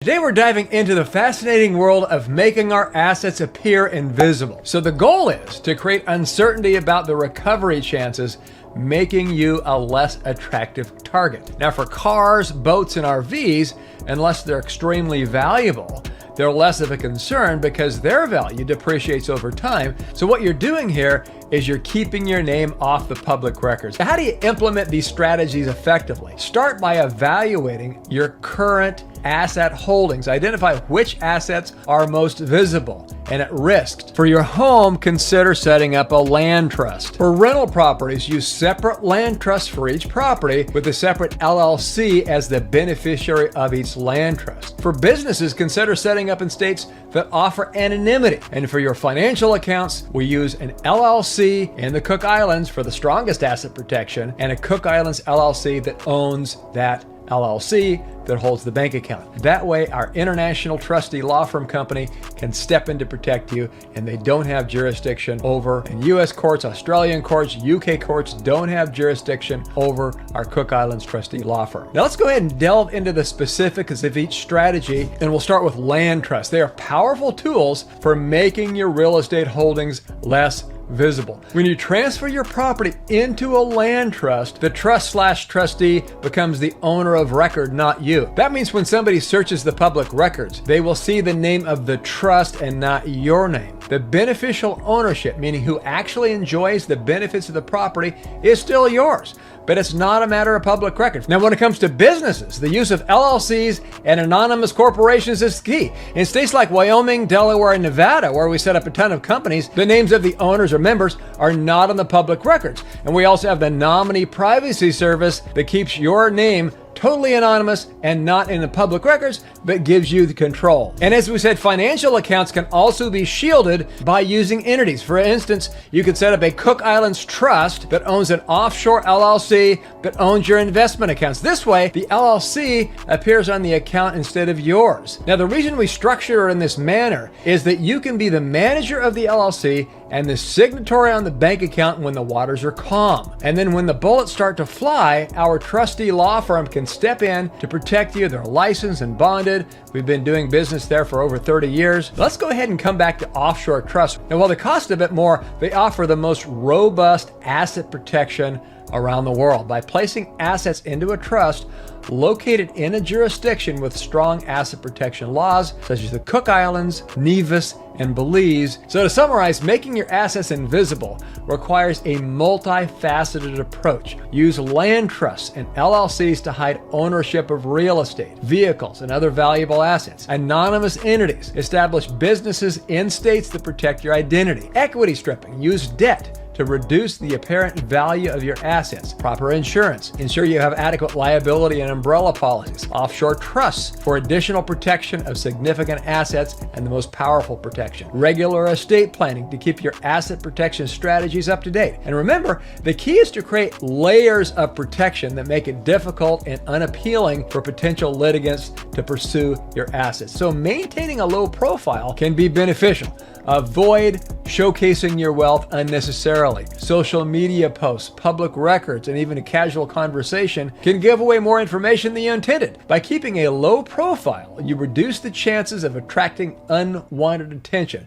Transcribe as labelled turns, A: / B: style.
A: Today we're diving into the fascinating world of making our assets appear invisible. So the goal is to create uncertainty about the recovery chances, making you a less attractive target. Now for cars, boats, and RVs, unless they're extremely valuable, they're less of a concern because their value depreciates over time. So what you're doing here is you're keeping your name off the public records. How do you implement these strategies effectively? Start by evaluating your current asset holdings. Identify which assets are most visible and at risk. For your home, consider setting up a land trust. For rental properties, use separate land trusts for each property with a separate LLC as the beneficiary of each land trust. For businesses, consider setting up in states that offer anonymity. And for your financial accounts, we use an LLC in the Cook Islands for the strongest asset protection and a Cook Islands LLC that owns that LLC that holds the bank account. That way, our international trustee law firm company can step in to protect you, and they don't have jurisdiction over, and US courts, Australian courts, UK courts don't have jurisdiction over our Cook Islands trustee law firm. Now let's go ahead and delve into the specifics of each strategy, and we'll start with land trusts. They are powerful tools for making your real estate holdings less visible. When you transfer your property into a land trust, the trust/trustee becomes the owner of record, not you. That means when somebody searches the public records, they will see the name of the trust and not your name. The beneficial ownership, meaning who actually enjoys the benefits of the property, is still yours, but it's not a matter of public record. Now, when it comes to businesses, the use of LLCs and anonymous corporations is key. In states like Wyoming, Delaware, and Nevada, where we set up a ton of companies, the names of the owners or members are not on the public records. And we also have the nominee privacy service that keeps your name totally anonymous and not in the public records, but gives you the control. And as we said, financial accounts can also be shielded by using entities. For instance, you could set up a Cook Islands trust that owns an offshore LLC that owns your investment accounts. This way, the LLC appears on the account instead of yours. Now, the reason we structure it in this manner is that you can be the manager of the LLC and the signatory on the bank account when the waters are calm. And then when the bullets start to fly, our trustee law firm can step in to protect you. They're licensed and bonded. We've been doing business there for over 30 years. Let's go ahead and come back to offshore trusts. Now, while they cost a bit more, they offer the most robust asset protection around the world. By placing assets into a trust located in a jurisdiction with strong asset protection laws, such as the Cook Islands, Nevis, and Belize. So to summarize, making your assets invisible requires a multifaceted approach. Use land trusts and LLCs to hide ownership of real estate, vehicles, and other valuable assets. Anonymous entities. Establish businesses in states that protect your identity. Equity stripping. Use debt to reduce the apparent value of your assets. Proper insurance. Ensure you have adequate liability and umbrella policies. Offshore trusts for additional protection of significant assets and the most powerful protection. Regular estate planning to keep your asset protection strategies up to date. And remember, the key is to create layers of protection that make it difficult and unappealing for potential litigants to pursue your assets. So maintaining a low profile can be beneficial. Avoid showcasing your wealth unnecessarily. Social media posts, public records, and even a casual conversation can give away more information than you intended. By keeping a low profile, you reduce the chances of attracting unwanted attention.